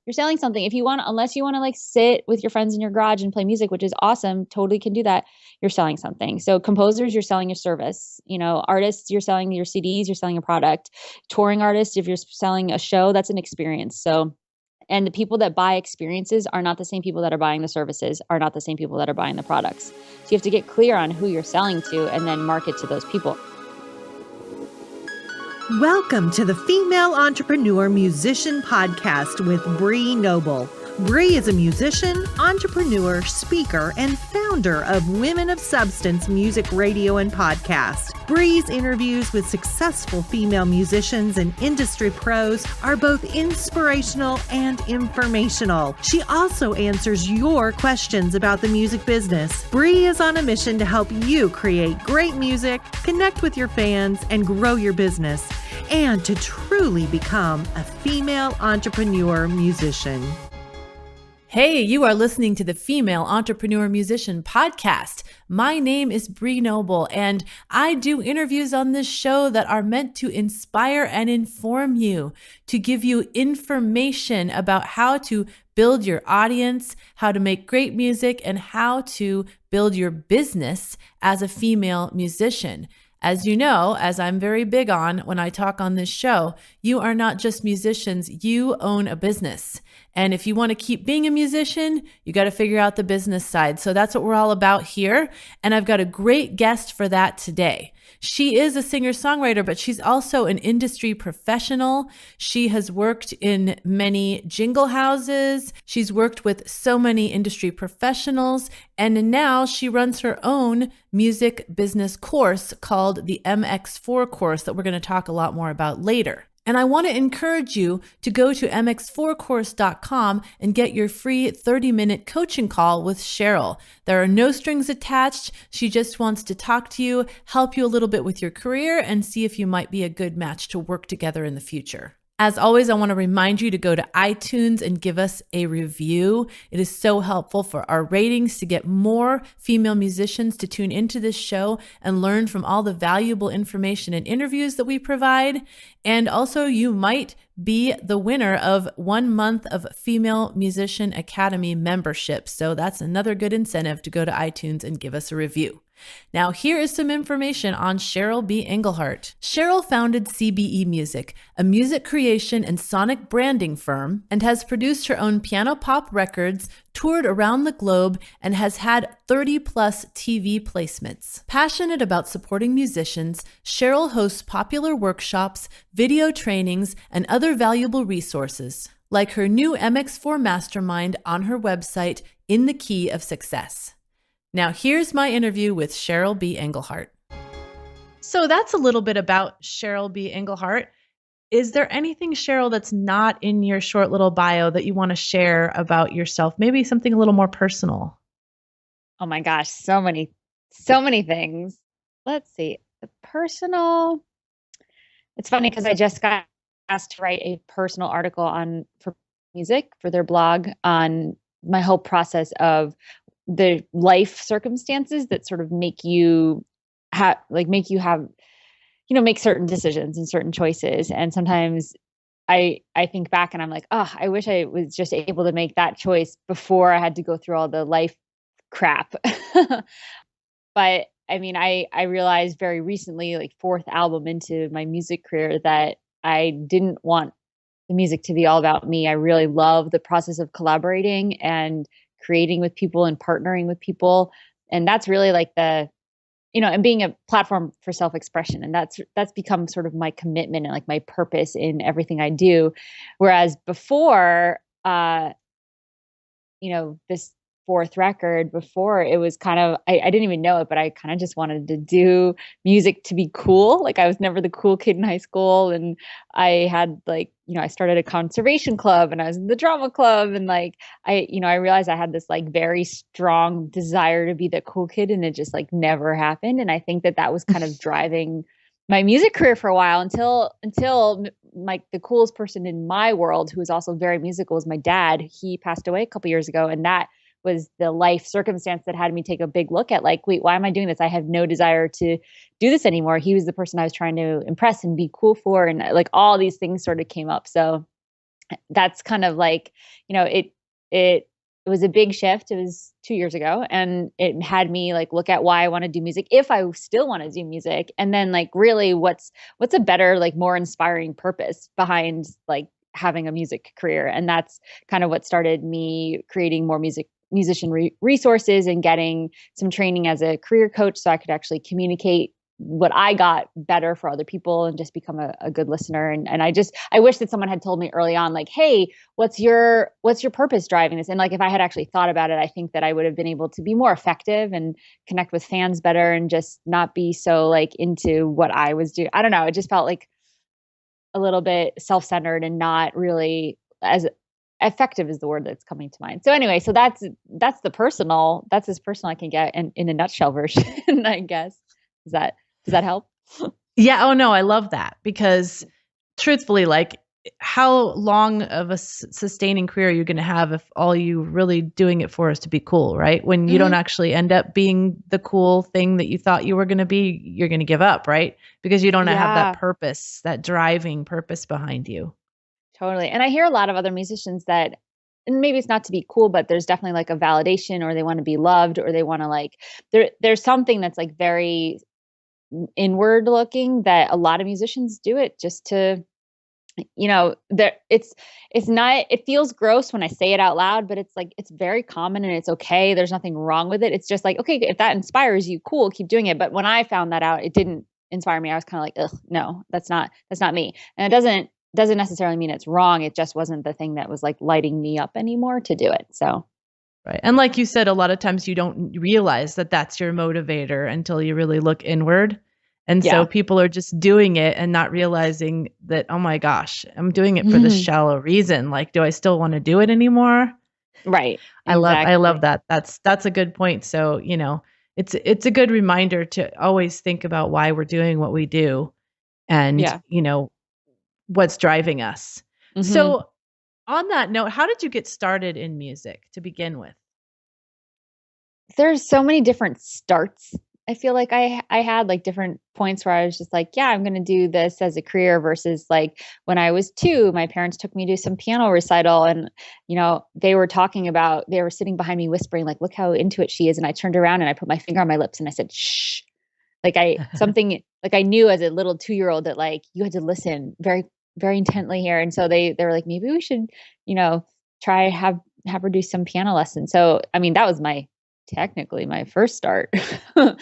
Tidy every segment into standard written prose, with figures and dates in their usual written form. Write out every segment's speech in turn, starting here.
you're selling something. If you want, unless you want to like sit with your friends in your garage and play music, which is awesome, totally can do that. You're selling something. So composers, you're selling your service. Artists, you're selling your CDs, you're selling a product. Touring artists, if you're selling a show, that's an experience. So, and the people that buy experiences are not the same people that are buying the services, are not the same people that are buying the products. So you have to get clear on who you're selling to and then market to those people. Welcome to the Female Entrepreneur Musician Podcast with Bree Noble. Bree is a musician, entrepreneur, speaker, and founder of Women of Substance Music Radio and Podcast. Bree's interviews with successful female musicians and industry pros are both inspirational and informational. She also answers your questions about the music business. Bree is on a mission to help you create great music, connect with your fans, and grow your business, and to truly become a female entrepreneur musician. Hey, you are listening to the Female Entrepreneur Musician Podcast. My name is Bree Noble, and I do interviews on this show that are meant to inspire and inform you, to give you information about how to build your audience, how to make great music, and how to build your business as a female musician. As you know, as I'm very big on when I talk on this show, you are not just musicians, you own a business. And if you want to keep being a musician, you got to figure out the business side. So that's what we're all about here. And I've got a great guest for that today. She is a singer-songwriter, but she's also an industry professional. She has worked in many jingle houses. She's worked with so many industry professionals. And now she runs her own music business course called the MX4 course that we're going to talk a lot more about later. And I want to encourage you to go to mx4course.com and get your free 30-minute coaching call with Cheryl. There are no strings attached. She just wants to talk to you, help you a little bit with your career, and see if you might be a good match to work together in the future. As always, I want to remind you to go to iTunes and give us a review. It is so helpful for our ratings to get more female musicians to tune into this show and learn from all the valuable information and interviews that we provide. And also, you might be the winner of 1 month of Female Musician Academy membership. So that's another good incentive to go to iTunes and give us a review. Now, here is some information on Cheryl B. Engelhardt. Cheryl founded CBE Music, a music creation and sonic branding firm, and has produced her own piano pop records, toured around the globe, and has had 30-plus TV placements. Passionate about supporting musicians, Cheryl hosts popular workshops, video trainings, and other valuable resources, like her new MX4 Mastermind on her website, In the Key of Success. Now, here's my interview with Cheryl B. Engelhardt. So that's a little bit about Cheryl B. Engelhardt. Is there anything, Cheryl, that's not in your short little bio that you want to share about yourself? Maybe something a little more personal. Oh my gosh, so many things. Let's see. The personal. It's funny because I just got asked to write a personal article for music for their blog on my whole process of the life circumstances that sort of make you make certain decisions and certain choices. And sometimes I think back and I'm like, oh, I wish I was just able to make that choice before I had to go through all the life crap. But I mean, I realized very recently, like 4th album into my music career, that I didn't want the music to be all about me. I really love the process of collaborating and creating with people and partnering with people. And that's really like and being a platform for self-expression. And that's become sort of my commitment and like my purpose in everything I do. Whereas before, this 4th record, before it was kind of, I didn't even know it, but I kind of just wanted to do music to be cool. Like I was never the cool kid in high school. And I had I started a conservation club and I was in the drama club. And I realized I had this like very strong desire to be the cool kid, and it just like never happened. And I think that was kind of driving my music career for a while until like the coolest person in my world, who was also very musical, was my dad. He passed away a couple years ago. And that was the life circumstance that had me take a big look at like, wait, why am I doing this? I have no desire to do this anymore. He was the person I was trying to impress and be cool for. And like all these things sort of came up. So that's kind of like, it was a big shift. It was 2 years ago, and it had me like look at why I want to do music, if I still want to do music, and then like really what's a better, like more inspiring purpose behind like having a music career. And that's kind of what started me creating more musician resources and getting some training as a career coach, so I could actually communicate what I got better for other people and just become a good listener. And I wish that someone had told me early on, like, hey, what's your purpose driving this? And like, if I had actually thought about it, I think that I would have been able to be more effective and connect with fans better and just not be so like into what I was doing. I don't know. It just felt like a little bit self-centered and not really as effective is the word that's coming to mind. So anyway, so that's as personal I can get in a nutshell version, I guess. Does that help? Yeah. Oh no, I love that, because truthfully, like, how long of a sustaining career are you going to have if all you really doing it for is to be cool, right? When you don't actually end up being the cool thing that you thought you were going to be, you're going to give up, right? Because you don't have that purpose, that driving purpose behind you. Totally. And I hear a lot of other musicians that, and maybe it's not to be cool, but there's definitely like a validation, or they want to be loved, or they want to like, there's something that's like very inward looking, that a lot of musicians do it just to, there it's not, it feels gross when I say it out loud, but it's like, it's very common and it's okay. There's nothing wrong with it. It's just like, okay, if that inspires you, cool, keep doing it. But when I found that out, it didn't inspire me. I was kind of like, ugh, no, that's not me. And it doesn't necessarily mean it's wrong. It just wasn't the thing that was like lighting me up anymore to do it. So. Right. And like you said, a lot of times you don't realize that that's your motivator until you really look inward. And so people are just doing it and not realizing that, oh my gosh, I'm doing it for this shallow reason. Like, do I still want to do it anymore? Right. I love that. That's a good point. So, it's a good reminder to always think about why we're doing what we do and, what's driving us. Mm-hmm. So on that note, how did you get started in music to begin with? There's so many different starts. I feel like I had like different points where I was just like, yeah, I'm going to do this as a career, versus like when I was 2, my parents took me to some piano recital, and, they were sitting behind me whispering, like, look how into it she is. And I turned around and I put my finger on my lips and I said, shh, like something like I knew as a little 2-year-old that like you had to listen very, very intently here. And so they were like, maybe we should, try have her do some piano lessons. So, I mean, that was technically my first start. But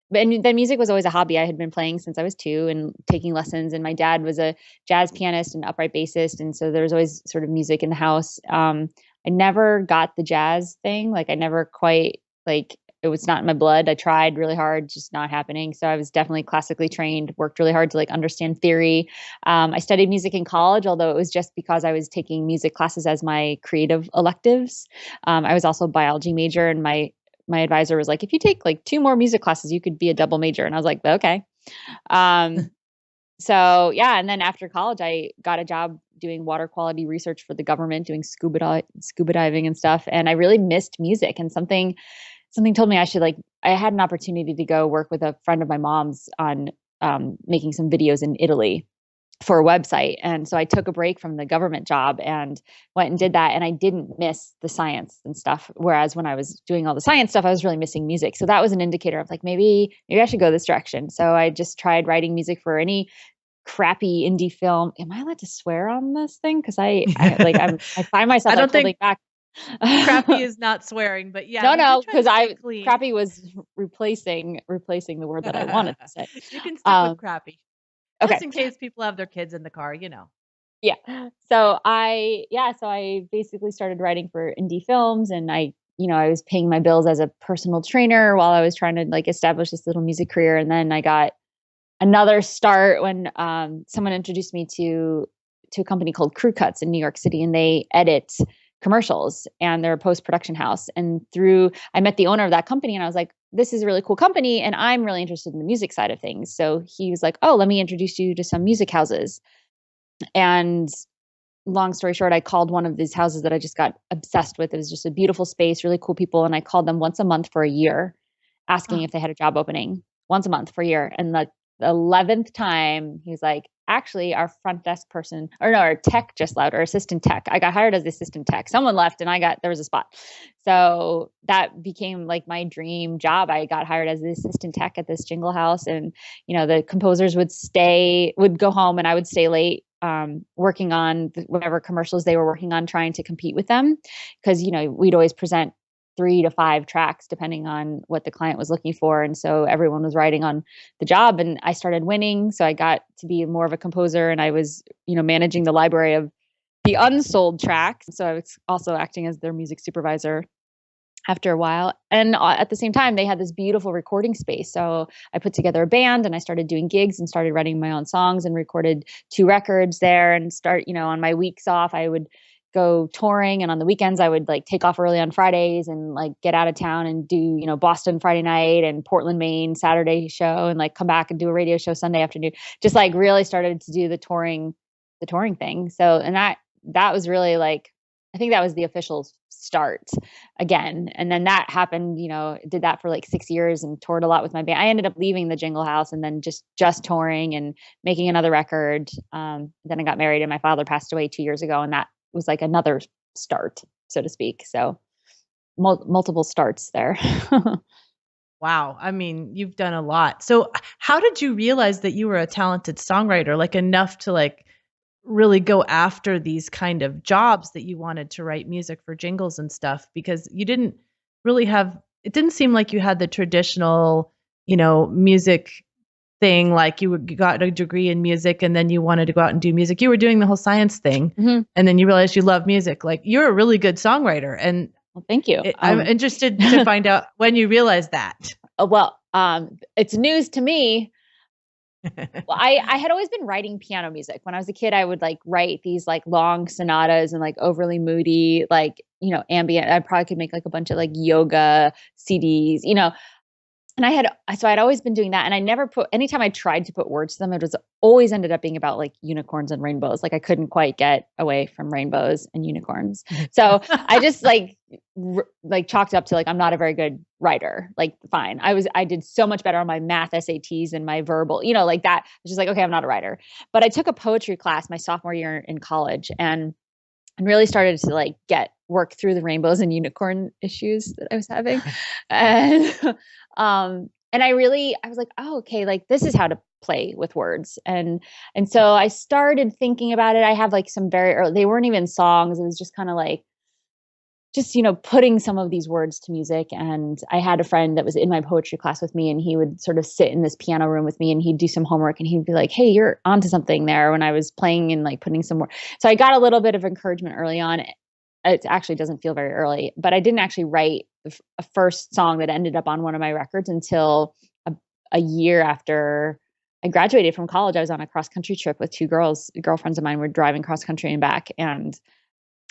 then music was always a hobby. I had been playing since I was 2 and taking lessons. And my dad was a jazz pianist and upright bassist. And so there was always sort of music in the house. I never got the jazz thing. Like I never quite it was not in my blood. I tried really hard, just not happening. So I was definitely classically trained, worked really hard to like understand theory. I studied music in college, although it was just because I was taking music classes as my creative electives. I was also a biology major, and my advisor was like, if you take like 2 more music classes, you could be a double major. And I was like, okay. So yeah. And then after college, I got a job doing water quality research for the government, doing scuba diving and stuff. And I really missed music, and something told me I had an opportunity to go work with a friend of my mom's on making some videos in Italy for a website. And so I took a break from the government job and went and did that. And I didn't miss the science and stuff. Whereas when I was doing all the science stuff, I was really missing music. So that was an indicator of like, maybe I should go this direction. So I just tried writing music for any crappy indie film. Am I allowed to swear on this thing? Cause I find myself holding back. Crappy is not swearing, but yeah. No, because crappy was replacing the word that I wanted to say. You can stick with crappy. Okay. Just in case people have their kids in the car, Yeah. So I basically started writing for indie films, and I was paying my bills as a personal trainer while I was trying to like establish this little music career. And then I got another start when someone introduced me to a company called Crew Cuts in New York City, and they edit commercials, and they're a post-production house. And I met the owner of that company, and I was like, this is a really cool company, and I'm really interested in the music side of things. So he was like, oh, let me introduce you to some music houses. And long story short, I called one of these houses that I just got obsessed with. It was just a beautiful space, really cool people. And I called them once a month for a year, asking if they had a job opening once a month for a year. And the 11th time, he was like, actually our front desk person, or no, our tech just left, or assistant tech. I got hired as the assistant tech. Someone left and there was a spot. So that became like my dream job. I got hired as the assistant tech at this jingle house, and, the composers would go home and I would stay late, working on whatever commercials they were working on, trying to compete with them. Cause, we'd always present 3 to 5 tracks depending on what the client was looking for. And so everyone was writing on the job, and I started winning. So I got to be more of a composer, and I was, managing the library of the unsold tracks. So I was also acting as their music supervisor after a while. And at the same time, they had this beautiful recording space. So I put together a band, and I started doing gigs and started writing my own songs and recorded 2 records there, and on my weeks off, I would go touring, and on the weekends I would like take off early on Fridays and like get out of town and do, Boston Friday night and Portland, Maine Saturday show, and like come back and do a radio show Sunday afternoon. Just like really started to do the touring thing. So, and that was really like, I think that was the official start again. And then that happened, did that for like 6 years and toured a lot with my band. I ended up leaving the Jingle House and then just touring and making another record. Then I got married, and my father passed away 2 years ago, and that was like another start, so to speak. So multiple starts there. Wow. I mean, you've done a lot. So how did you realize that you were a talented songwriter, like enough to like really go after these kind of jobs that you wanted to write music for jingles and stuff? Because you didn't really it didn't seem like you had the traditional, music thing, like you got a degree in music and then you wanted to go out and do music. You were doing the whole science thing, and then you realized you love music. Like, you're a really good songwriter. And well, thank you. I'm interested to find out when you realized that. It's news to me. Well, I had always been writing piano music. When I was a kid, I would like write these like long sonatas and like overly moody, like, ambient. I probably could make like a bunch of like yoga CDs, and I'd always been doing that. And I never anytime I tried to put words to them, it was always ended up being about like unicorns and rainbows. Like I couldn't quite get away from rainbows and unicorns. So I just like chalked up to like, I'm not a very good writer. Like, fine. I did so much better on my math SATs and my verbal, like that. I was just like, okay, I'm not a writer. But I took a poetry class my sophomore year in college, and really started to like work through the rainbows and unicorn issues that I was having. And I was like, oh, okay, like this is how to play with words. And so I started thinking about it. I have like some very early, they weren't even songs. It was just kind of like, putting some of these words to music. And I had a friend that was in my poetry class with me, and he would sort of sit in this piano room with me, and he'd do some homework, and he'd be like, hey, you're onto something there, when I was playing and like putting some more. So I got a little bit of encouragement early on. It actually doesn't feel very early, but I didn't actually write a first song that ended up on one of my records until a year after I graduated from college. I was on a cross country trip with 2 girlfriends of mine. Were driving cross country and back, and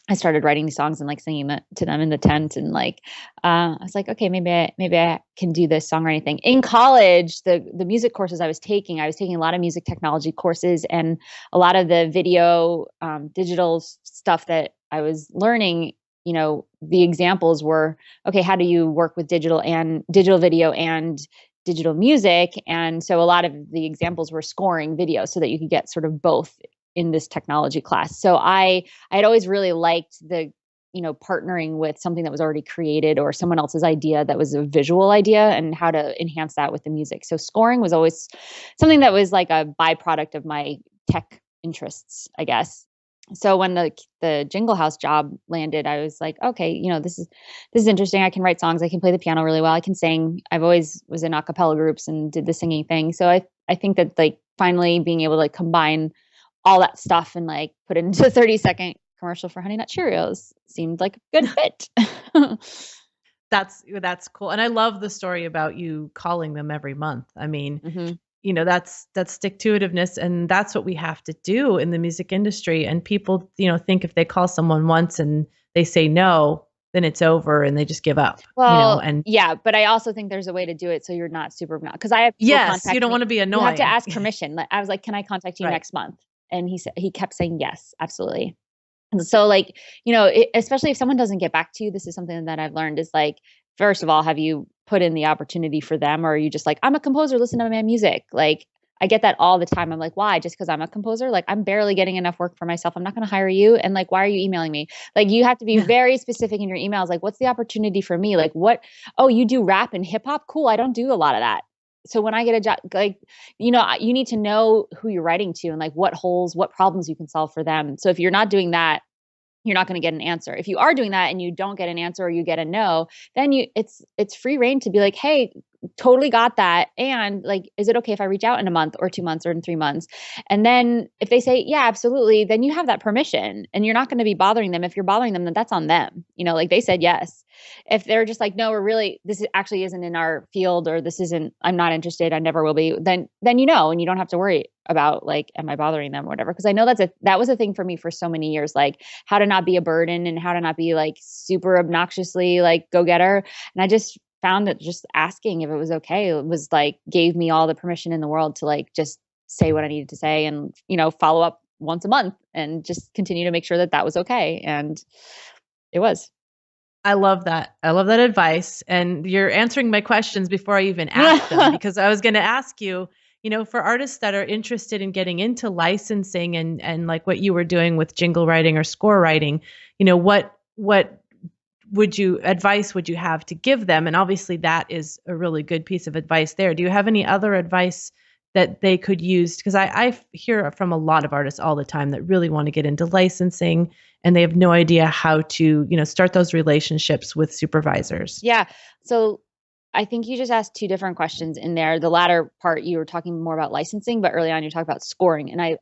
I started writing these songs and like singing to them in the tent. And like, I was like, okay, maybe I can do this songwriting thing. In college, the music courses I was taking a lot of music technology courses, and a lot of the video, digital stuff that I was learning, the examples were, okay, how do you work with digital video and digital music? And so a lot of the examples were scoring video so that you could get sort of both in this technology class. So I had always really liked the, partnering with something that was already created or someone else's idea that was a visual idea, and how to enhance that with the music. So scoring was always something that was like a byproduct of my tech interests, I guess. So when the Jingle House job landed, I was like, okay, this is interesting. I can write songs. I can play the piano really well. I can sing. I've always was in a cappella groups and did the singing thing. So I think that like finally being able to like combine all that stuff and like put it into a 30-second commercial for Honey Nut Cheerios seemed like a good fit. That's cool. And I love the story about you calling them every month. I mean, that's stick-to-itiveness, and that's what we have to do in the music industry. And people, think if they call someone once and they say no, then it's over and they just give up. Well, yeah, but I also think there's a way to do it so you're not super, because I have people contact you don't me. want to be annoying. You have to ask permission. I was like, can I contact you next month? And he kept saying yes, absolutely. And so like, especially if someone doesn't get back to you, this is something that I've learned is like, first of all, have you put in the opportunity for them, or are you just like, I'm a composer, listen to my music? Like, I get that all the time. I'm like, why? Just because I'm a composer? Like, I'm barely getting enough work for myself. I'm not going to hire you. And like, why are you emailing me? Like, you have to be very specific in your emails. Like, what's the opportunity for me? Like, what? Oh, you do rap and hip hop? Cool. I don't do a lot of that. So when I get a job, like, you need to know who you're writing to and like what holes, what problems you can solve for them. So if you're not doing that, you're not going to get an answer. If you are doing that and you don't get an answer or you get a no, then it's free reign to be like, hey, totally got that. And like, is it okay if I reach out in a month or 2 months or in 3 months? And then if they say, yeah, absolutely, then you have that permission and you're not going to be bothering them. If you're bothering them, then that's on them. Like they said yes. If they're just like, no, this actually isn't in our field, or this isn't, I'm not interested, I never will be, then and you don't have to worry about like, am I bothering them or whatever? Because I know that was a thing for me for so many years, like how to not be a burden and how to not be like super obnoxiously like go-getter. And I just found that just asking if it was okay, it was like gave me all the permission in the world to like just say what I needed to say and follow up once a month and just continue to make sure that was okay. And it was. I love that. I love that advice. And you're answering my questions before I even asked them, because I was going to ask you, for artists that are interested in getting into licensing and like what you were doing with jingle writing or score writing, what advice would you have to give them? And obviously that is a really good piece of advice there. Do you have any other advice that they could use? Because I hear from a lot of artists all the time that really want to get into licensing and they have no idea how to, start those relationships with supervisors. Yeah. So I think you just asked two different questions in there. The latter part, you were talking more about licensing, but early on you talked about scoring. And I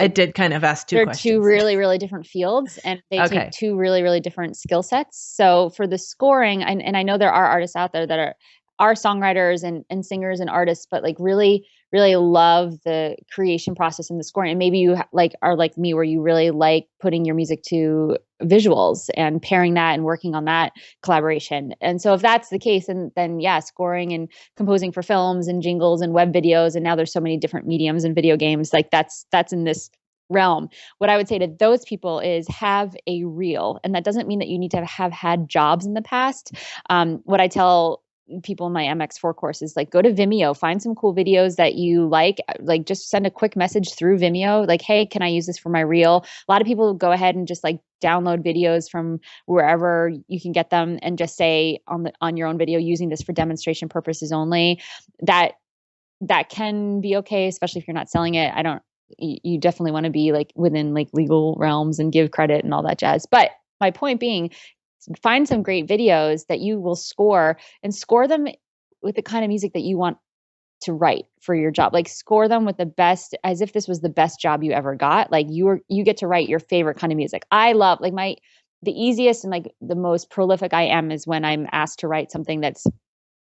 did kind of ask two questions. They're two really, really different fields and they take two really, really different skill sets. So for the scoring, and I know there are artists out there that are songwriters and singers and artists, but like really, really love the creation process and the scoring. And maybe you are like me, where you really like putting your music to visuals and pairing that and working on that collaboration. And so if that's the case, then yeah, scoring and composing for films and jingles and web videos. And now there's so many different mediums and video games, like that's in this realm. What I would say to those people is have a reel. And that doesn't mean that you need to have had jobs in the past. What I tell people in my MX4 courses, like go to Vimeo, find some cool videos that you like just send a quick message through Vimeo, like, hey, can I use this for my reel? A lot of people go ahead and just like download videos from wherever you can get them and just say on your own video, using this for demonstration purposes only. That can be okay, especially if you're not selling it. You definitely want to be like within like legal realms and give credit and all that jazz. But my point being, find some great videos that you will score and score them with the kind of music that you want to write for your job. Like score them with the best, as if this was the best job you ever got. Like you get to write your favorite kind of music. I love like the easiest and like the most prolific I am is when I'm asked to write something that's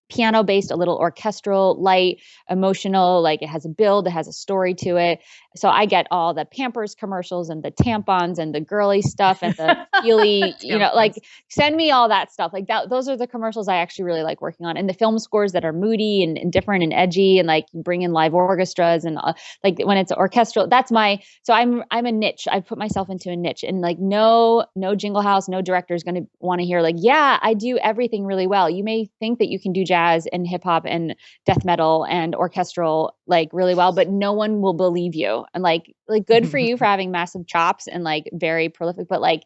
piano based, a little orchestral, light, emotional, like it has a build, it has a story to it. So I get all the Pampers commercials and the tampons and the girly stuff and the feely, like send me all that stuff. Like that, those are the commercials I actually really like working on. And the film scores that are moody and different and edgy and like bring in live orchestras and like when it's orchestral, so I'm a niche. I put myself into a niche and like no jingle house, no director is going to want to hear like, yeah, I do everything really well. You may think that you can do jazz and hip hop and death metal and orchestral like really well, but no one will believe you. And like good for you for having massive chops and like very prolific, but like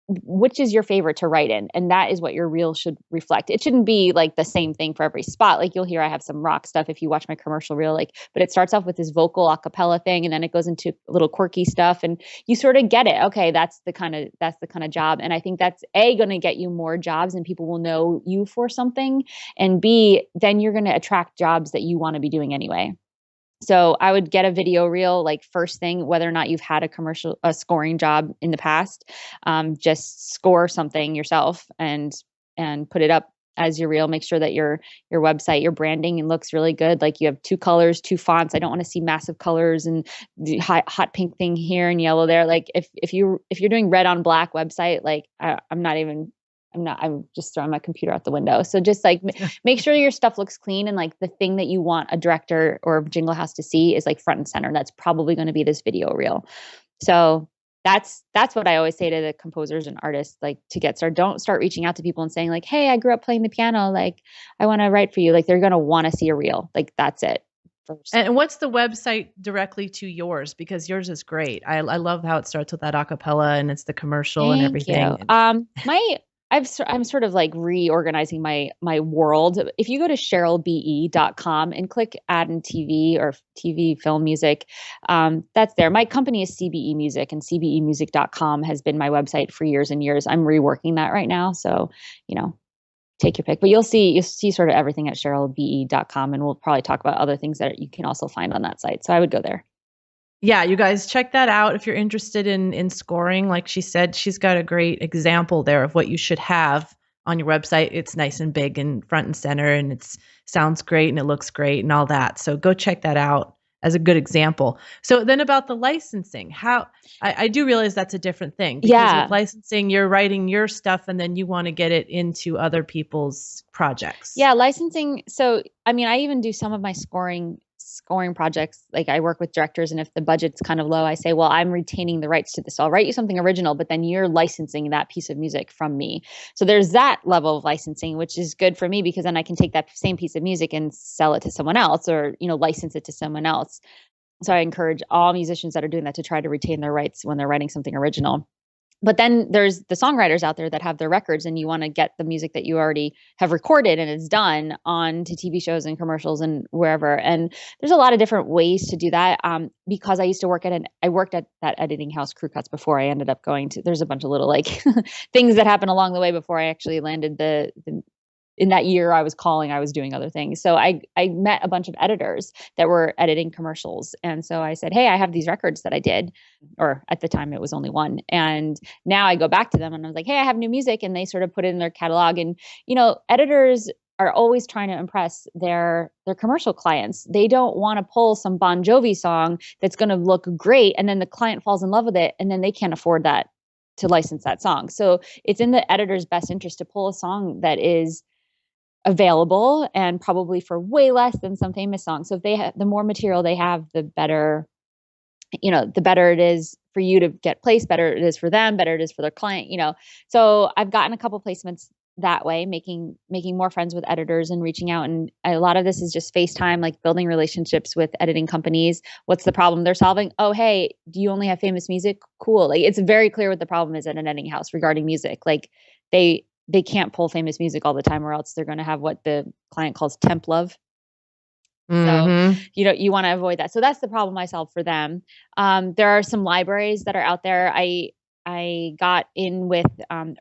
which is your favorite to write in? And that is what your reel should reflect. It shouldn't be like the same thing for every spot. Like you'll hear I have some rock stuff if you watch my commercial reel, like, but it starts off with this vocal a cappella thing and then it goes into a little quirky stuff and you sort of get it. Okay, that's the kind of job. And I think that's going to get you more jobs and people will know you for something. And B, then you're going to attract jobs that you want to be doing anyway. So I would get a video reel like first thing, whether or not you've had a scoring job in the past, just score something yourself and put it up as your reel. Make sure that your website, your branding looks really good. Like you have 2 colors, 2 fonts. I don't want to see massive colors and the hot pink thing here and yellow there. Like if you're doing red on black website, like I'm just throwing my computer out the window. So just like make sure your stuff looks clean and like the thing that you want a director or jingle house to see is like front and center. That's probably going to be this video reel. So that's what I always say to the composers and artists, like to get started. Don't start reaching out to people and saying like, hey, I grew up playing the piano. Like I want to write for you. Like they're going to want to see a reel. Like that's it. first. And what's the website directly to yours? Because yours is great. I love how it starts with that acapella and it's the commercial and everything. I'm sort of like reorganizing my world. If you go to CherylBE.com and click add in TV or TV film music, that's there. My company is CBE Music, and CBEmusic.com has been my website for years and years. I'm reworking that right now. So, take your pick, but you'll see sort of everything at CherylBE.com, and we'll probably talk about other things that you can also find on that site. So I would go there. Yeah, you guys check that out if you're interested in scoring. Like she said, she's got a great example there of what you should have on your website. It's nice and big and front and center, and it sounds great and it looks great and all that. So go check that out as a good example. So then about the licensing, I do realize that's a different thing, because with licensing, you're writing your stuff and then you want to get it into other people's projects. Yeah, licensing. So, I even do some of my scoring projects. Like I work with directors, and if the budget's kind of low, I say, well, I'm retaining the rights to this. I'll write you something original, but then you're licensing that piece of music from me. So there's that level of licensing, which is good for me, because then I can take that same piece of music and sell it to someone else, or, license it to someone else. So I encourage all musicians that are doing that to try to retain their rights when they're writing something original. But then there's the songwriters out there that have their records, and you want to get the music that you already have recorded and it's done on to TV shows and commercials and wherever. And there's a lot of different ways to do that. Because I used to work I worked at that editing house, Crew Cuts, before I ended up going to, there's a bunch of little like things that happen along the way before I actually landed in that year I was doing other things. So I met a bunch of editors that were editing commercials. And so I said, hey, I have these records that I did, or at the time it was only one. And now I go back to them and I was like, hey, I have new music. And they sort of put it in their catalog. And, editors are always trying to impress their commercial clients. They don't want to pull some Bon Jovi song that's going to look great, and then the client falls in love with it, and then they can't afford that to license that song. So it's in the editor's best interest to pull a song that is available and probably for way less than some famous songs. So if they have, the more material they have, the better, the better it is for you to get placed, better it is for them, better it is for their client, So I've gotten a couple placements that way, making more friends with editors and reaching out. And a lot of this is just FaceTime, like building relationships with editing companies. What's the problem they're solving? Oh, hey, do you only have famous music? Cool. Like it's very clear what the problem is at an editing house regarding music. Like they can't pull famous music all the time, or else they're going to have what the client calls temp love. Mm-hmm. So, you want to avoid that. So that's the problem I solve for them. There are some libraries that are out there. I got in with,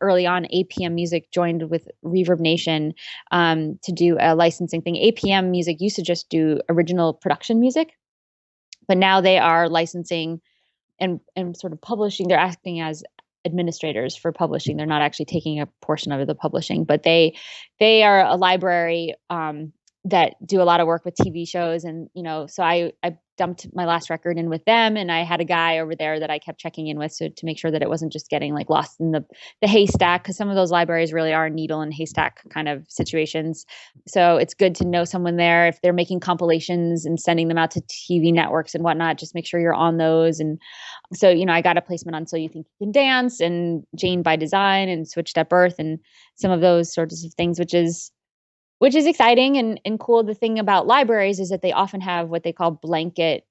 early on, APM Music joined with Reverb Nation, to do a licensing thing. APM Music used to just do original production music, but now they are licensing and sort of publishing. They're acting as administrators for publishing. They're not actually taking a portion of the publishing, but they are a library that do a lot of work with TV shows. And, so I dumped my last record in with them, and I had a guy over there that I kept checking in with, so to make sure that it wasn't just getting like lost in the haystack, because some of those libraries really are needle and haystack kind of situations. So it's good to know someone there. If they're making compilations and sending them out to TV networks and whatnot, just make sure you're on those. And so, I got a placement on So You Think You Can Dance and Jane by Design and Switched at Birth and some of those sorts of things, which is exciting and cool. The thing about libraries is that they often have what they call blanket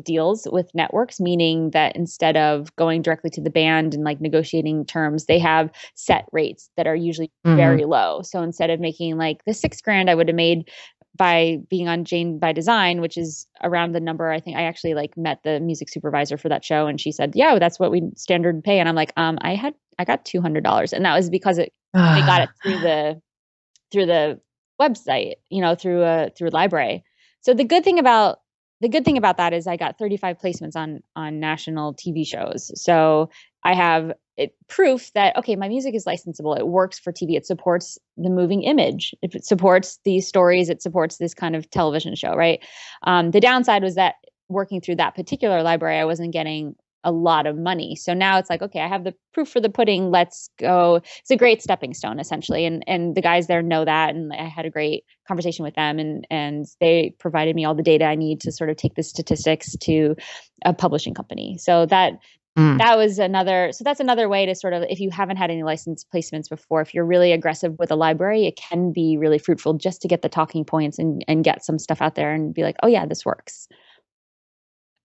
deals with networks, meaning that instead of going directly to the band and like negotiating terms, they have set rates that are usually very low. So instead of making like the $6,000 I would have made by being on Jane by Design, which is around the number, I think I actually like met the music supervisor for that show, and she said, yeah, that's what we standard pay. And I'm like, I got $200, and that was because they got it through the website, through a library. So the good thing about that is I got 35 placements on national TV shows. So I have proof that, okay, my music is licensable. It works for TV. It supports the moving image. It supports these stories. It supports this kind of television show, right? The downside was that working through that particular library, I wasn't getting a lot of money. So now it's like, okay, I have the proof for the pudding. Let's go. It's a great stepping stone, essentially. And the guys there know that. And I had a great conversation with them, and they provided me all the data I need to sort of take the statistics to a publishing company. So that that was that's another way to sort of, if you haven't had any license placements before, if you're really aggressive with a library, it can be really fruitful just to get the talking points and get some stuff out there and be like, oh yeah, this works.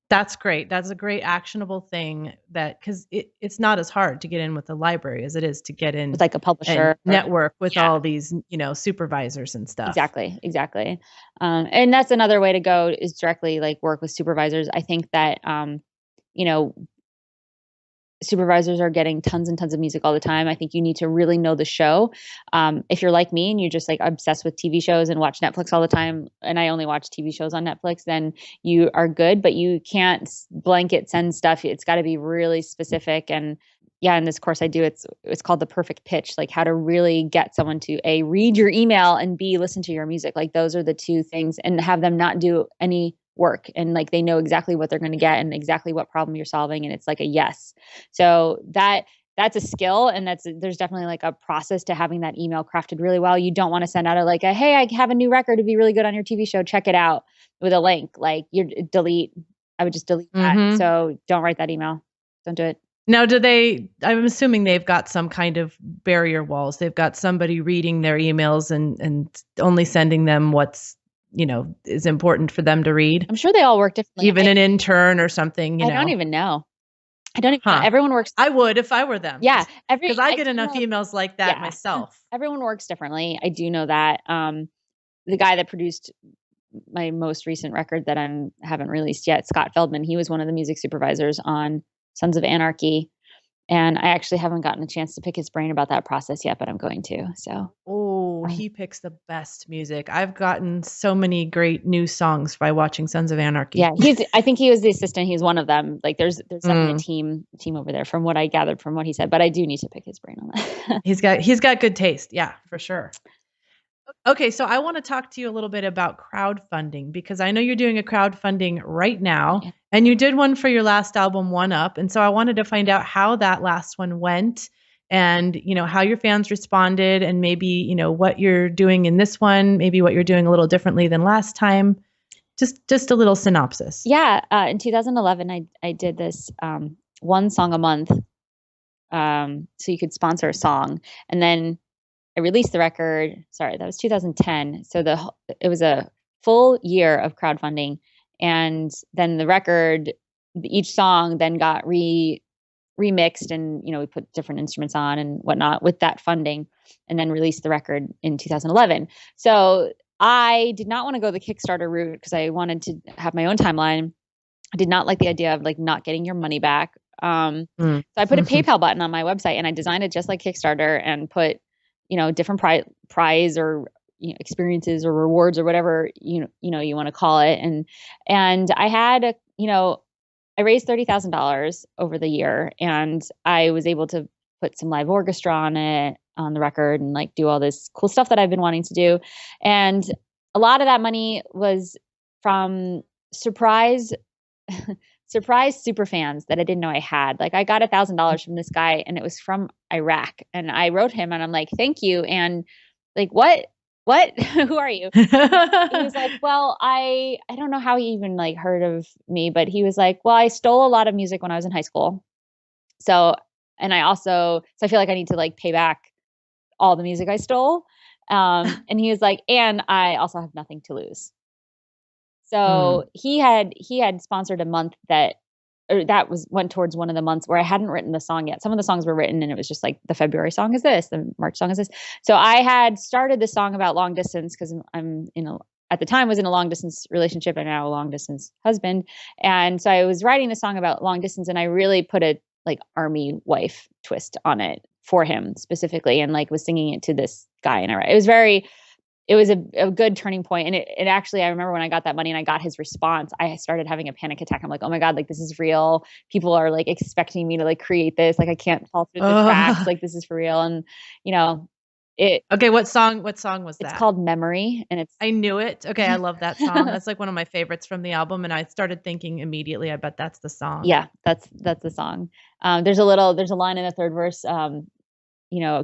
That's great. That's a great actionable thing, that because it's not as hard to get in with the library as it is to get in with like a publisher and network with all these, supervisors and stuff. Exactly. And that's another way to go, is directly like work with supervisors. I think that, supervisors are getting tons and tons of music all the time. I think you need to really know the show. If you're like me and you're just like obsessed with TV shows and watch Netflix all the time, and I only watch TV shows on Netflix, then you are good, but you can't blanket send stuff. It's got to be really specific. And yeah, in this course I do, it's called the perfect pitch, like how to really get someone to A, read your email, and B, listen to your music. Like those are the two things, and have them not do any work, and like they know exactly what they're going to get and exactly what problem you're solving, and it's like a yes. So that's a skill, and there's definitely like a process to having that email crafted really well. You don't want to send out hey, I have a new record, it'd be really good on your TV show, check it out, with a link. Like I would just delete that. So don't write that email. Don't do it. Now, I'm assuming they've got some kind of barrier walls. They've got somebody reading their emails and only sending them what's is important for them to read. I'm sure they all work differently. Even an intern or something, I don't even know. Know. Everyone works. I would if I were them. Yeah. Because I get enough emails like that myself. Everyone works differently. I do know that. The guy that produced my most recent record that I haven't released yet, Scott Feldman, he was one of the music supervisors on Sons of Anarchy. And I actually haven't gotten a chance to pick his brain about that process yet, but I'm going to. So, he picks the best music. I've gotten so many great new songs by watching Sons of Anarchy. Yeah, I think he was the assistant. He's one of them. Like, there's definitely a team over there, from what I gathered from what he said. But I do need to pick his brain on that. He's got good taste. Yeah, for sure. Okay, so I want to talk to you a little bit about crowdfunding, because I know you're doing a crowdfunding right now, and you did one for your last album, One Up. And so I wanted to find out how that last one went, and, how your fans responded, and maybe, what you're doing in this one, maybe what you're doing a little differently than last time. Just a little synopsis. Yeah. In 2011, I did this one song a month. So you could sponsor a song, and then I released the record. Sorry, that was 2010. So it was a full year of crowdfunding, and then the record, each song then got remixed, and we put different instruments on and whatnot with that funding, and then released the record in 2011. So I did not want to go the Kickstarter route, because I wanted to have my own timeline. I did not like the idea of like not getting your money back. So I put a PayPal button on my website, and I designed it just like Kickstarter, and put different prize or experiences or rewards or whatever you want to call it, and I had I raised $30,000 over the year, and I was able to put some live orchestra on the record, and like do all this cool stuff that I've been wanting to do. And a lot of that money was from surprise super fans that I didn't know I had. Like, I got $1,000 from this guy, and it was from Iraq. And I wrote him, and I'm like, thank you. And like, what, who are you? He was like, well, I don't know how he even like heard of me, but he was like, well, I stole a lot of music when I was in high school. So I feel like I need to like pay back all the music I stole. And he was like, and I also have nothing to lose. So he had sponsored a month that went towards one of the months where I hadn't written the song yet. Some of the songs were written, and it was just like, the February song is this, the March song is this. So I had started the song about long distance, because I'm at the time was in a long distance relationship, and now a long distance husband. And so I was writing the song about long distance, and I really put a like army wife twist on it for him specifically, and like was singing it to this guy in Iraq. It was a good turning point. And it actually, I remember when I got that money and I got his response, I started having a panic attack. I'm like, oh my God, like this is real. People are like expecting me to like create this. Like I can't fall through the cracks. Like this is for real. And okay. What song was that? It's called Memory. And I knew it. Okay. I love that song. That's like one of my favorites from the album. And I started thinking immediately, I bet that's the song. Yeah, that's the song. There's a line in the third verse.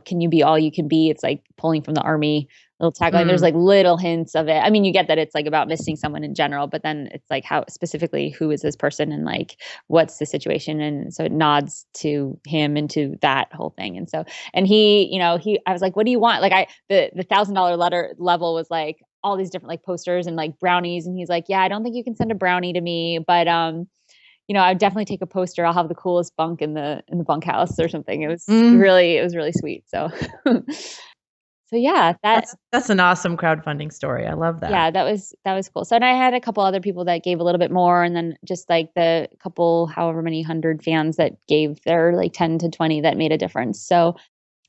can you be all you can be? It's like pulling from the Army little tagline. There's like little hints of it. I mean, you get that it's like about missing someone in general, but then it's like how specifically, who is this person and like, what's the situation? And so it nods to him and to that whole thing. And so, and I was like, what do you want? Like the $1,000 letter level was like all these different like posters and like brownies. And he's like, yeah, I don't think you can send a brownie to me, but, I would definitely take a poster. I'll have the coolest bunk in the bunkhouse or something. It was really sweet. So, so yeah, that's an awesome crowdfunding story. I love that. Yeah, that was cool. So, and I had a couple other people that gave a little bit more, and then just like the couple, however many hundred fans that gave their like 10 to 20 that made a difference. So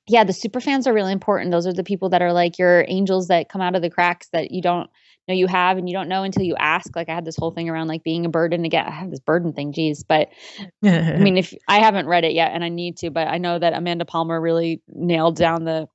yeah, the super fans are really important. Those are the people that are like your angels that come out of the cracks that you don't know you have, and you don't know until you ask. Like I had this whole thing around like being a burden again. I have this burden thing, geez. But I mean, if I haven't read it yet and I need to, but I know that Amanda Palmer really nailed down the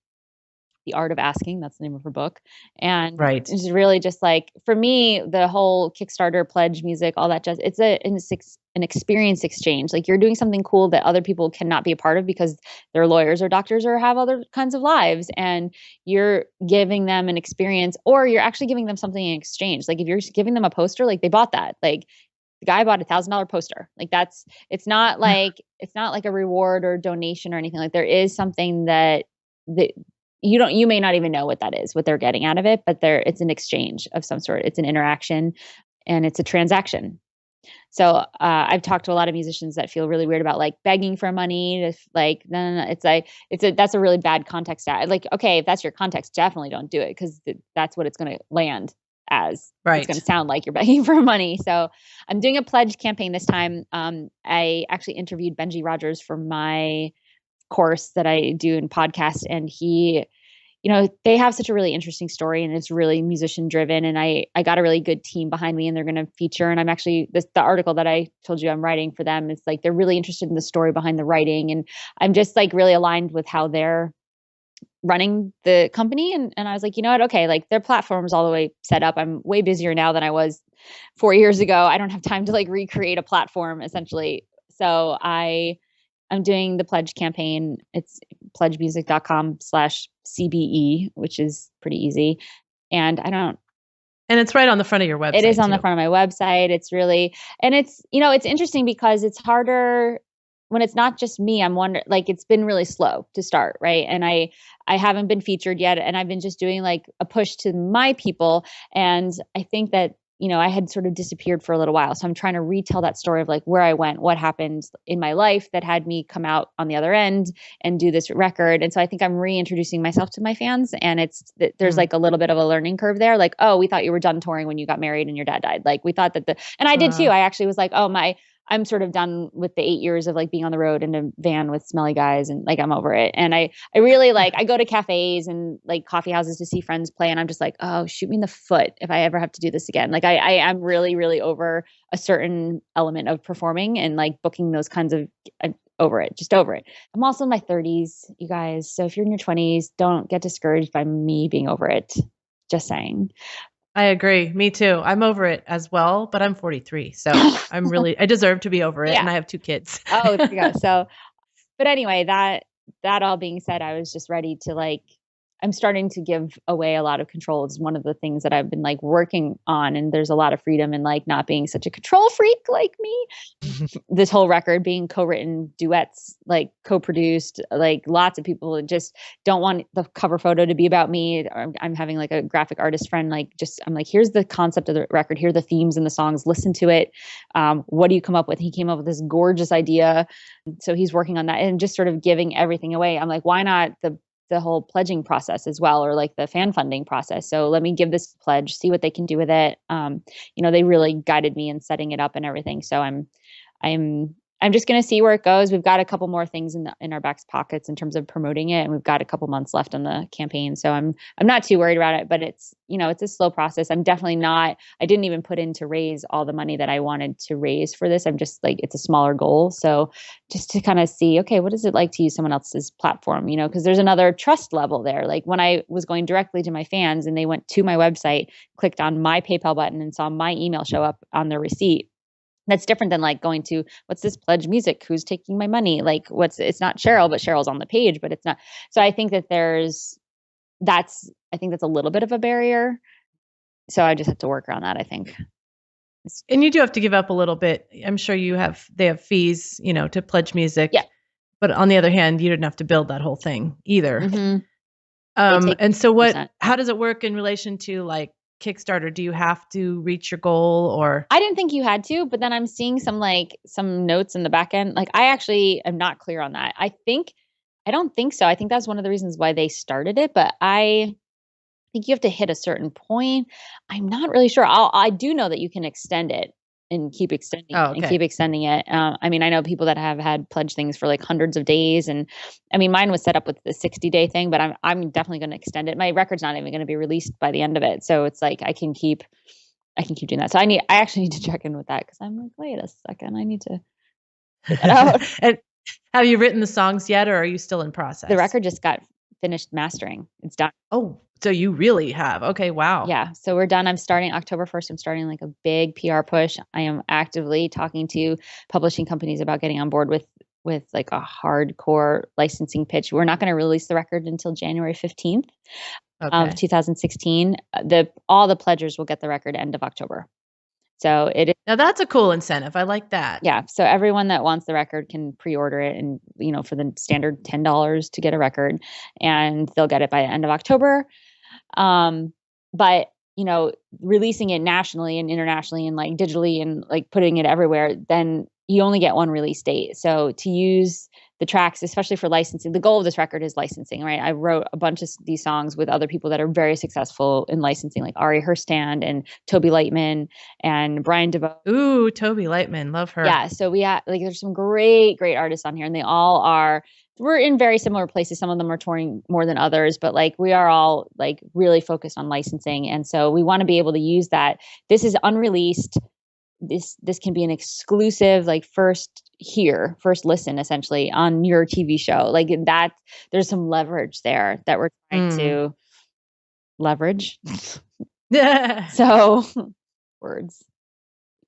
Art of Asking. That's the name of her book. And it's really just like, for me, the whole Kickstarter, pledge, music, all that, just it's an experience exchange. Like you're doing something cool that other people cannot be a part of because they're lawyers or doctors or have other kinds of lives. And you're giving them an experience, or you're actually giving them something in exchange. Like if you're giving them a poster, like they bought that. Like the guy bought $1,000 poster. Like it's not like a reward or donation or anything. Like there is something that you may not even know what that is, what they're getting out of it, but it's an exchange of some sort. It's an interaction and it's a transaction. So I've talked to a lot of musicians that feel really weird about like begging for money. No, that's a really bad context. Like, okay, if that's your context, definitely don't do it, because that's what it's going to land as. Right. It's going to sound like you're begging for money. So I'm doing a pledge campaign this time. I actually interviewed Benji Rogers for my course that I do in podcast, and he, they have such a really interesting story, and it's really musician driven, and I got a really good team behind me, and they're going to feature, and I'm actually, the article that I told you I'm writing for them, is like they're really interested in the story behind the writing, and I'm just like really aligned with how they're running the company. And I was like, you know what? Okay. Like their platform's all the way set up. I'm way busier now than I was 4 years ago. I don't have time to like recreate a platform essentially. So I'm doing the pledge campaign. It's pledgemusic.com/CBE, which is pretty easy. And it's right on the front of your website. It is on the front of my website. It's really, and it's interesting because it's harder when it's not just me. I'm wondering, like, it's been really slow to start. Right. And I haven't been featured yet. And I've been just doing like a push to my people. And I think that, I had sort of disappeared for a little while. So I'm trying to retell that story of like where I went, what happened in my life that had me come out on the other end and do this record. And so I think I'm reintroducing myself to my fans. And there's like a little bit of a learning curve there. Like, oh, we thought you were done touring when you got married and your dad died. Like we thought that and I did too. I actually was like, oh, I'm sort of done with the 8 years of like being on the road in a van with smelly guys, and like I'm over it. And I really like, I go to cafes and like coffee houses to see friends play, and I'm just like, oh, shoot me in the foot if I ever have to do this again. Like I'm really, really over a certain element of performing and like booking those kinds of over it. I'm also in my 30s, you guys. So if you're in your 20s, don't get discouraged by me being over it. Just saying. I agree. Me too. I'm over it as well, but I'm 43. So I deserve to be over it. Yeah. And I have 2 kids. Oh, there you go. So, but anyway, that all being said, I was just ready to like, I'm starting to give away a lot of control. It's one of the things that I've been like working on. And there's a lot of freedom in like not being such a control freak like me. This whole record being co-written, duets, like co-produced, like lots of people just don't want the cover photo to be about me. I'm having like a graphic artist friend, I'm like, here's the concept of the record. Here are the themes and the songs. Listen to it. What do you come up with? He came up with this gorgeous idea. So he's working on that and just sort of giving everything away. I'm like, why not the whole pledging process as well, or like the fan funding process. So let me give this pledge, see what they can do with it. They really guided me in setting it up and everything. So I'm just going to see where it goes. We've got a couple more things in our back pockets in terms of promoting it, and we've got a couple months left on the campaign. So I'm not too worried about it, but it's a slow process. I'm definitely not. I didn't even put in to raise all the money that I wanted to raise for this. I'm just like, it's a smaller goal. So just to kind of see, okay, what is it like to use someone else's platform? Because there's another trust level there. Like when I was going directly to my fans and they went to my website, clicked on my PayPal button and saw my email show up on their receipt, That's different than like going to, what's this pledge music? Who's taking my money? Like it's not Cheryl, but Cheryl's on the page, but it's not. So I think that I think that's a little bit of a barrier. So I just have to work around that, I think. And you do have to give up a little bit. I'm sure they have fees, to pledge music. Yeah. But on the other hand, you didn't have to build that whole thing either. Mm-hmm. And so percent. how does it work in relation to like Kickstarter? Do you have to reach your goal or? I didn't think you had to, but then I'm seeing some notes in the back end. Like I actually am not clear on that. I don't think so. I think that's one of the reasons why they started it, but I think you have to hit a certain point. I'm not really sure. I do know that you can extend it and keep extending it and keep extending it. I mean, I know people that have had pledge things for like hundreds of days. And I mean, mine was set up with the 60-day thing, but I'm definitely going to extend it. My record's not even going to be released by the end of it. So it's like, I can keep doing that. So I actually need to check in with that because I'm like, wait a second, I need to get that out. And have you written the songs yet, or are you still in process? The record just got finished mastering. It's done. Oh, so you really have. Okay. Wow. Yeah. So we're done. I'm starting October 1st. I'm starting like a big PR push. I am actively talking to publishing companies about getting on board with like a hardcore licensing pitch. We're not going to release the record until January 15th of 2016. All the pledgers will get the record end of October. So now that's a cool incentive. I like that. Yeah. So everyone that wants the record can pre-order it and, for the standard $10 to get a record, and they'll get it by the end of October. But, releasing it nationally and internationally and like digitally and like putting it everywhere, then you only get one release date. So to use the tracks, especially for licensing, the goal of this record is licensing, right? I wrote a bunch of these songs with other people that are very successful in licensing, like Ari Herstand and Toby Lightman and Brian DeVoe. Ooh, Toby Lightman. Love her. Yeah. So we have there's some great artists on here, and they all we're in very similar places. Some of them are touring more than others, but like we are all like really focused on licensing. And so we want to be able to use that. This is unreleased. This can be an exclusive, like first listen essentially on your TV show. Like that, there's some leverage there that we're trying to leverage. So words.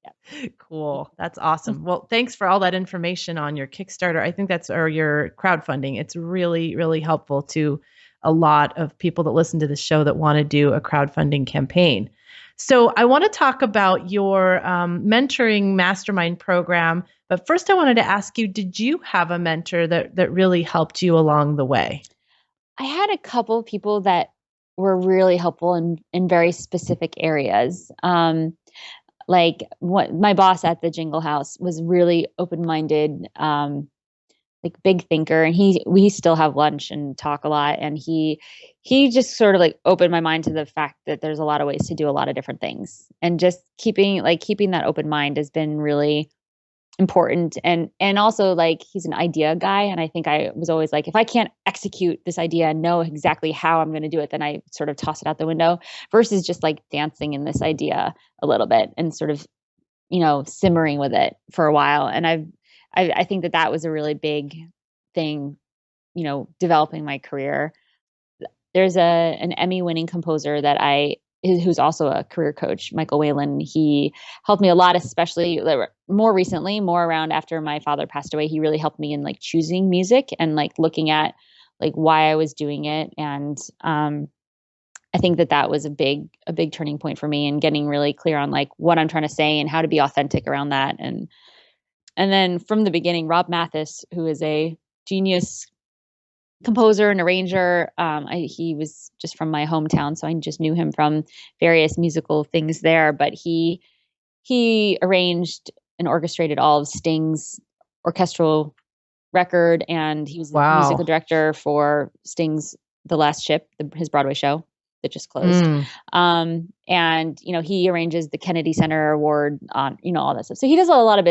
Yeah. Cool. That's awesome. Well, thanks for all that information on your Kickstarter. I think or your crowdfunding. It's really, really helpful to a lot of people that listen to the show that want to do a crowdfunding campaign. So I want to talk about your mentoring mastermind program. But first I wanted to ask you, did you have a mentor that really helped you along the way? I had a couple of people that were really helpful in very specific areas. Like my boss at the Jingle House was really open-minded, like big thinker, and we still have lunch and talk a lot. And he just sort of like opened my mind to the fact that there's a lot of ways to do a lot of different things, and just keeping that open mind has been really important. And also like he's an idea guy. And I think I was always like, if I can't execute this idea and know exactly how I'm going to do it, then I sort of toss it out the window, versus just like dancing in this idea a little bit and sort of, simmering with it for a while. And I think that was a really big thing, developing my career. There's an Emmy-winning composer who's also a career coach, Michael Whalen. He helped me a lot, especially more recently, more around after my father passed away. He really helped me in like choosing music and like looking at like why I was doing it. And I think that was a big turning point for me, and getting really clear on like what I'm trying to say and how to be authentic around that. And then from the beginning, Rob Mathis, who is a genius composer and arranger. He was just from my hometown, so I just knew him from various musical things there. But he arranged and orchestrated all of Sting's orchestral record, and he was the musical director for Sting's The Last Ship, his Broadway show that just closed. And he arranges the Kennedy Center Award on all that stuff. So he does a lot of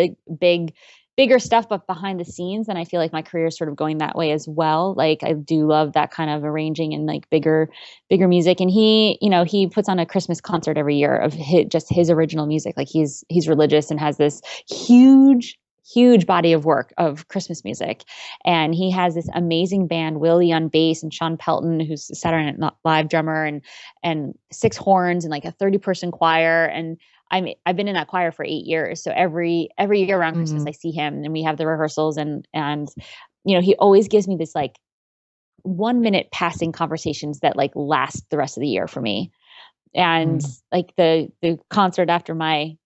bigger stuff, but behind the scenes. And I feel like my career is sort of going that way as well. Like I do love that kind of arranging and like bigger music. And he puts on a Christmas concert every year of his original music. Like he's religious and has this huge body of work of Christmas music. And he has this amazing band, Willie on bass and Sean Pelton, who's a Saturday Night Live drummer, and 6 horns and like a 30-person choir. And I've been in that choir for 8 years. So every year around Christmas, Mhm. I see him and we have the rehearsals and, he always gives me this like 1 minute passing conversations that like last the rest of the year for me. And like the concert after my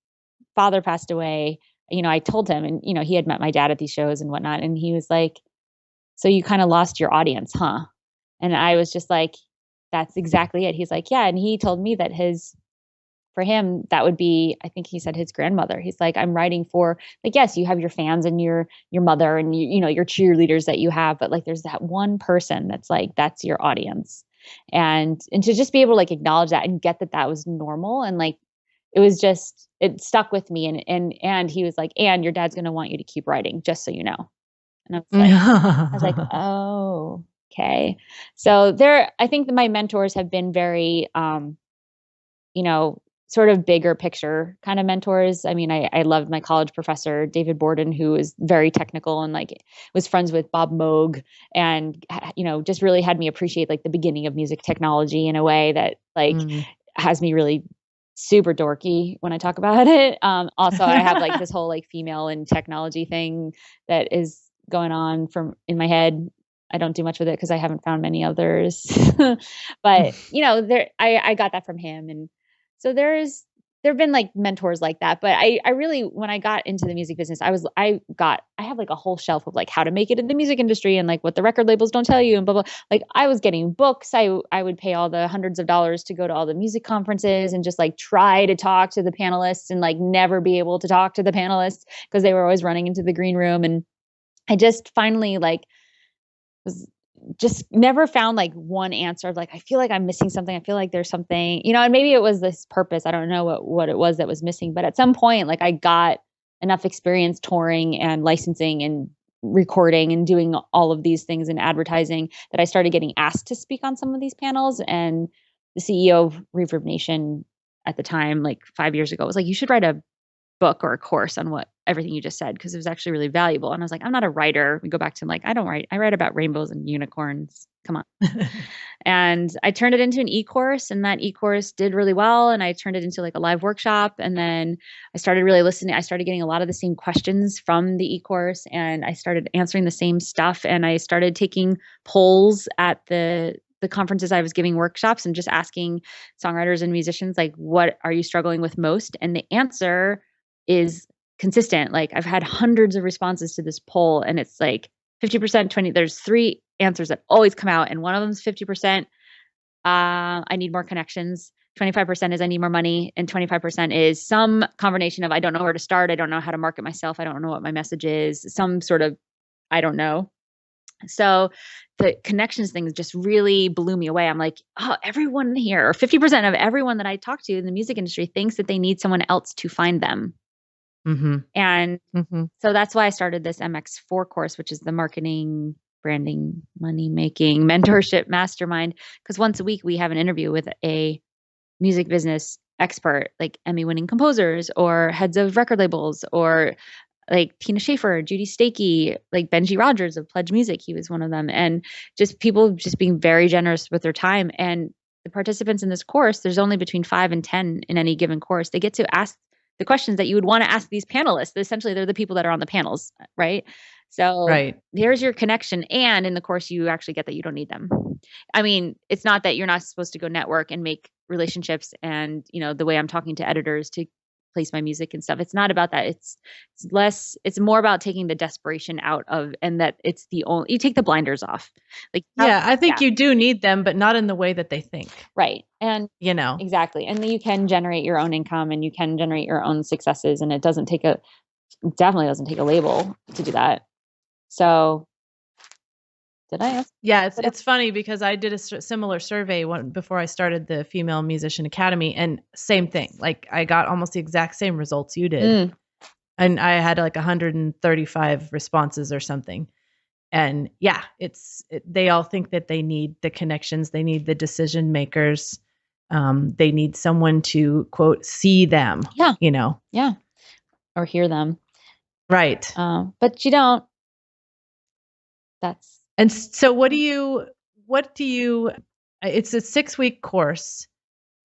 father passed away, I told him, and, he had met my dad at these shows and whatnot. And he was like, so you kind of lost your audience, huh? And I was just like, that's exactly it. He's like, yeah. And he told me that for him, that would be, I think he said his grandmother. He's like, I'm writing for, like, yes, you have your fans and your mother and your cheerleaders that you have, but like there's that one person that's like, that's your audience. And to just be able to like acknowledge that and get that was normal. And like, it stuck with me. And he was like, and your dad's going to want you to keep writing, just so you know. And I was like, oh, okay. So I think that my mentors have been very, sort of bigger picture kind of mentors. I mean, I loved my college professor, David Borden, who was very technical and like was friends with Bob Moog and, just really had me appreciate like the beginning of music technology in a way that like has me really super dorky when I talk about it. Also, I have like this whole like female and technology thing that is going on in my head. I don't do much with it because I haven't found many others, but I got that from him. And so there've been like mentors like that, but I really, when I got into the music business, I have like a whole shelf of like how to make it in the music industry and like what the record labels don't tell you and blah, blah. Like I was getting books. I would pay all the hundreds of dollars to go to all the music conferences and just like try to talk to the panelists and like never be able to talk to the panelists because they were always running into the green room. And I just finally like was just never found like one answer of like, I feel like I'm missing something. I feel like there's something, and maybe it was this purpose. I don't know what it was that was missing, but at some point, like I got enough experience touring and licensing and recording and doing all of these things in advertising that I started getting asked to speak on some of these panels. And the CEO of Reverb Nation at the time, like 5 years ago, was like, you should write a book or a course on everything you just said, because it was actually really valuable. And I was like, I'm not a writer. We go back to like, I don't write. I write about rainbows and unicorns. Come on. And I turned it into an e-course, and that e-course did really well. And I turned it into like a live workshop. And then I started really listening. I started getting a lot of the same questions from the e-course, and I started answering the same stuff. And I started taking polls at the conferences I was giving workshops and just asking songwriters and musicians, like, what are you struggling with most? And the answer is consistent. Like I've had hundreds of responses to this poll, and it's like 50%, 20. There's 3 answers that always come out, and one of them is 50%. I need more connections. 25% is I need more money, and 25% is some combination of I don't know where to start. I don't know how to market myself. I don't know what my message is. Some sort of I don't know. So the connections thing just really blew me away. I'm like, oh, everyone here, or 50% of everyone that I talk to in the music industry thinks that they need someone else to find them. And so that's why I started this MX4 course, which is the marketing, branding, money making, mentorship mastermind. Because once a week we have an interview with a music business expert, like Emmy winning composers or heads of record labels, or like Tina Schaefer, Judy Stakey, like Benji Rogers of Pledge Music. He was one of them. And just people just being very generous with their time. And the participants in this course, there's only between 5 and 10 in any given course. They get to ask the questions that you would want to ask these panelists. Essentially, they're the people that are on the panels, right? So here's your connection. And in the course, you actually get that you don't need them. I mean, it's not that you're not supposed to go network and make relationships and, the way I'm talking to editors to place my music and stuff. It's not about that. It's more about taking the desperation out of, and that it's you take the blinders off. Like, I think you do need them, but not in the way that they think. Right. And exactly. And then you can generate your own income and you can generate your own successes. And it definitely doesn't take a label to do that. So did I ask? Yeah, it's funny because I did a similar survey before I started the Female Musician Academy, and same thing. Like I got almost the exact same results you did. And I had like 135 responses or something. And yeah, they all think that they need the connections. They need the decision makers. They need someone to quote, see them, Yeah. Or hear them. Right. But you don't. And so what do you, it's a 6-week course,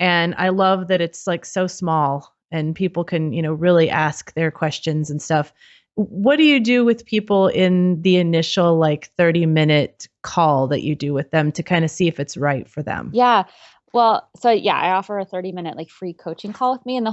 and I love that it's like so small and people can, really ask their questions and stuff. What do you do with people in the initial 30-minute call that you do with them to kind of see if it's right for them? Yeah. Well, so yeah, I offer a 30-minute free coaching call with me, and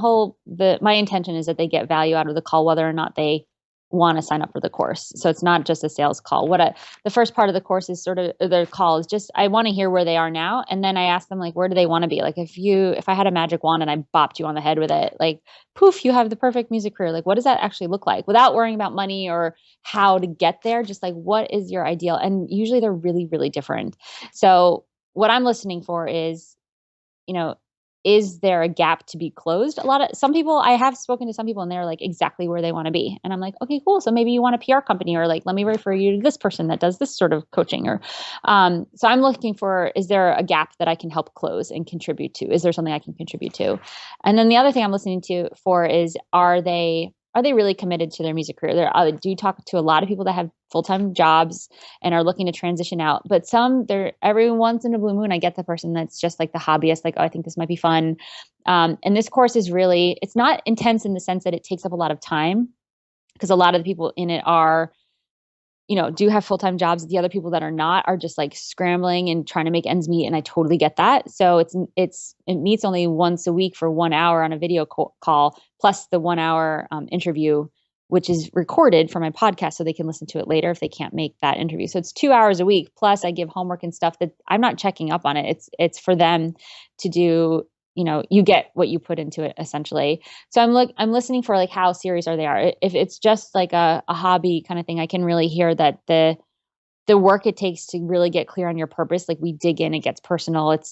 my intention is that they get value out of the call, whether or not they want to sign up for the course. So it's not just a sales call. The first part of the course is sort of the call is just, I want to hear where they are now. And then I ask them where do they want to be? If I had a magic wand and I bopped you on the head with it, poof, you have the perfect music career. What does that actually look like without worrying about money or how to get there? Just what is your ideal? And usually they're really, really different. So what I'm listening for is, is there a gap to be closed? I have spoken to some people and they're exactly where they want to be. And I'm like, okay, cool. So maybe you want a PR company, or let me refer you to this person that does this sort of coaching, or, so I'm looking for, is there a gap that I can help close and contribute to? Is there something I can contribute to? And then the other thing I'm listening for is, are they really committed to their music career? I do talk to a lot of people that have full-time jobs and are looking to transition out. But every once in a blue moon, I get the person that's just the hobbyist, oh, I think this might be fun. And this course is really, it's not intense in the sense that it takes up a lot of time, because a lot of the people in it are, do have full-time jobs. The other people that are not are just scrambling and trying to make ends meet. And I totally get that. So it meets only once a week for 1 hour on a video call, plus the 1 hour interview, which is recorded for my podcast, so they can listen to it later if they can't make that interview. So it's 2 hours a week. Plus I give homework and stuff that I'm not checking up on it. It's for them to do. You get what you put into it, essentially. So I'm listening for how serious are they. If it's just a hobby kind of thing, I can really hear that the work it takes to really get clear on your purpose. We dig in, it gets personal. It's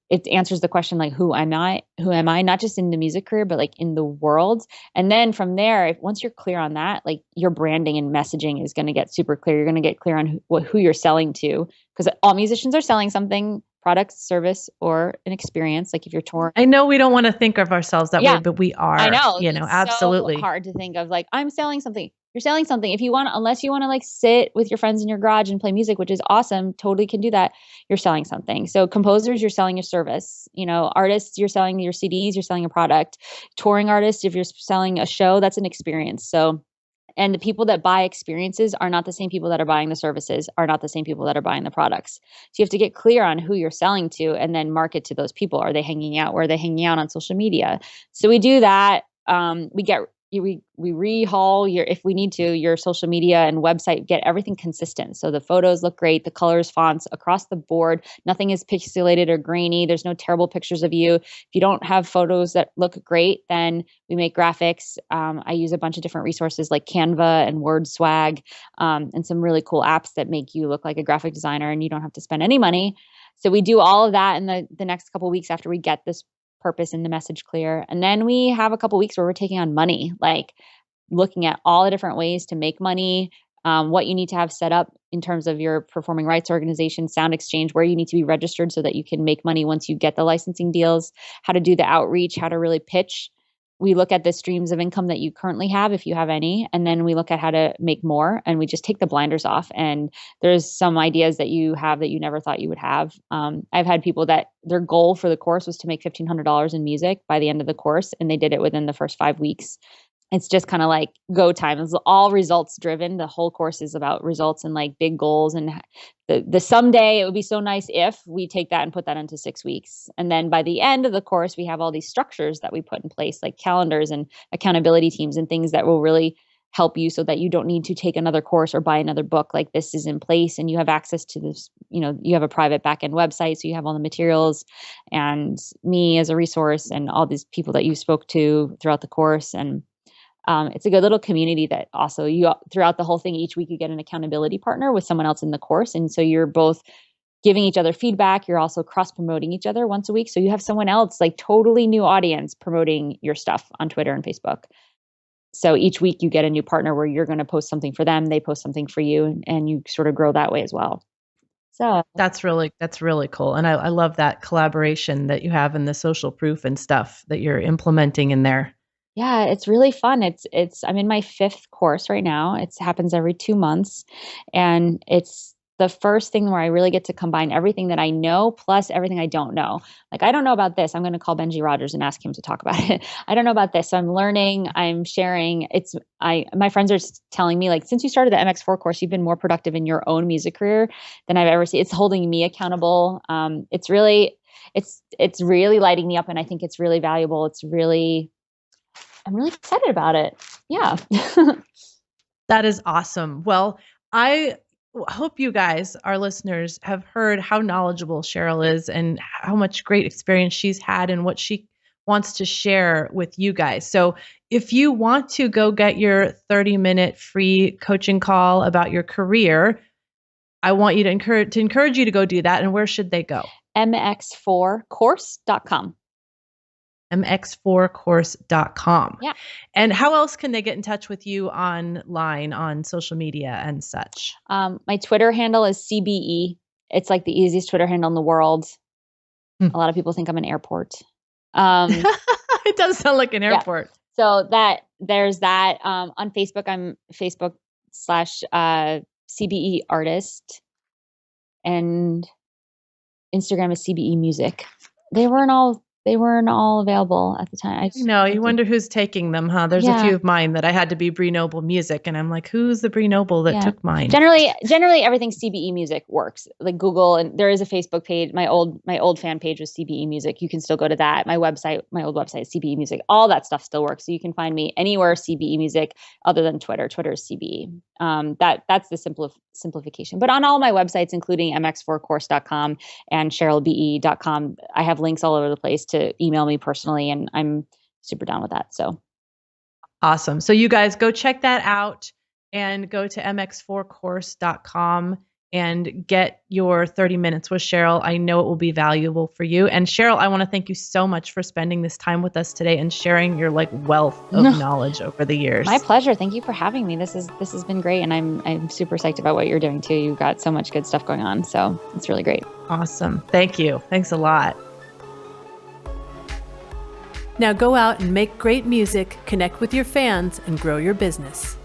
it answers the question, who am I, not just in the music career, but in the world. And then from there, once you're clear on that, your branding and messaging is going to get super clear. You're going to get clear on who you're selling to, because all musicians are selling something: product, service, or an experience. If you're touring. I know we don't want to think of ourselves that way, but we are. I know. It's absolutely so hard to think of I'm selling something. You're selling something. Unless you want to sit with your friends in your garage and play music, which is awesome, totally can do that. You're selling something. So composers, you're selling your service. Artists, you're selling your CDs, you're selling a product. Touring artists, if you're selling a show, that's an experience. So, and the people that buy experiences are not the same people that are buying the services, are not the same people that are buying the products. So you have to get clear on who you're selling to and then market to those people. Are they hanging out? Where are they hanging out on social media? So we do that. We rehaul if we need to, your social media and website, get everything consistent. So the photos look great, the colors, fonts across the board, nothing is pixelated or grainy. There's no terrible pictures of you. If you don't have photos that look great, then we make graphics. I use a bunch of different resources like Canva and Word Swag, and some really cool apps that make you look like a graphic designer and you don't have to spend any money. So we do all of that in the next couple of weeks after we get this purpose and the message clear. And then we have a couple of weeks where we're taking on money, looking at all the different ways to make money, what you need to have set up in terms of your performing rights organization, Sound Exchange, where you need to be registered so that you can make money once you get the licensing deals, how to do the outreach, how to really pitch. We look at the streams of income that you currently have, if you have any, and then we look at how to make more, and we just take the blinders off. And there's some ideas that you have that you never thought you would have. I've had people that their goal for the course was to make $1,500 in music by the end of the course, and they did it within the first 5 weeks. It's just kind of go time. It's all results driven. The whole course is about results and big goals. And the someday it would be so nice if we take that and put that into 6 weeks. And then by the end of the course, we have all these structures that we put in place, like calendars and accountability teams and things that will really help you so that you don't need to take another course or buy another book. This is in place and you have access to this, you have a private backend website. So you have all the materials and me as a resource and all these people that you spoke to throughout the course. And it's a good little community that also throughout the whole thing, each week you get an accountability partner with someone else in the course. And so you're both giving each other feedback. You're also cross promoting each other once a week. So you have someone else, totally new audience promoting your stuff on Twitter and Facebook. So each week you get a new partner where you're going to post something for them. They post something for you, and you sort of grow that way as well. So that's really cool. And I love that collaboration that you have in the social proof and stuff that you're implementing in there. Yeah, it's really fun. I'm in my 5th course right now. It happens every 2 months, and it's the first thing where I really get to combine everything that I know plus everything I don't know. Like, I don't know about this. I'm going to call Benji Rogers and ask him to talk about it. I don't know about this. So I'm learning, I'm sharing. My friends are telling me, like, since you started the MX4 course, you've been more productive in your own music career than I've ever seen. It's holding me accountable. It's really lighting me up. And I think it's really valuable. I'm really excited about it. Yeah. That is awesome. Well, I hope you guys, our listeners, have heard how knowledgeable Cheryl is and how much great experience she's had and what she wants to share with you guys. So if you want to go get your 30-minute free coaching call about your career, I want you to encourage you to go do that. And where should they go? mx4course.com. mx4course.com. Yeah. And how else can they get in touch with you online, on social media and such? My Twitter handle is CBE. It's like the easiest Twitter handle in the world. A lot of people think I'm an airport. It does sound like an airport. Yeah. So there's that. On Facebook, I'm Facebook/CBE artist, and Instagram is CBE music. They weren't all available at the time. You wonder who's taking them, huh? There's a few of mine that I had to be Bree Noble Music, and I'm like, who's the Bree Noble that took mine? Generally everything CBE music works. Like Google, and there is a Facebook page. My old fan page was CBE music. You can still go to that. My old website is CBE music. All that stuff still works. So you can find me anywhere CBE music other than Twitter. Twitter is CBE. That's the simplification. But on all my websites, including mx4course.com and cherylbe.com, I have links all over the place to email me personally, and I'm super down with that. So awesome. So you guys go check that out and go to mx4course.com and get your 30 minutes with Cheryl. I know it will be valuable for you. And Cheryl, I want to thank you so much for spending this time with us today and sharing your wealth of knowledge over the years. My pleasure. Thank you for having me. This has been great. And I'm super psyched about what you're doing too. You've got so much good stuff going on. So it's really great. Awesome. Thank you. Thanks a lot. Now go out and make great music, connect with your fans, and grow your business.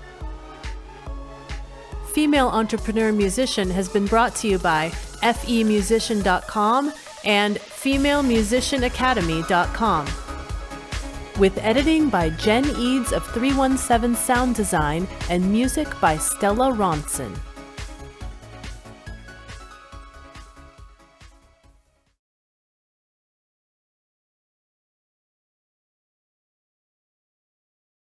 Female Entrepreneur Musician has been brought to you by FEM29.com and FemaleMusicianAcademy.com. With editing by Jen Eads of 317 Sound Design and music by Stella Ronson.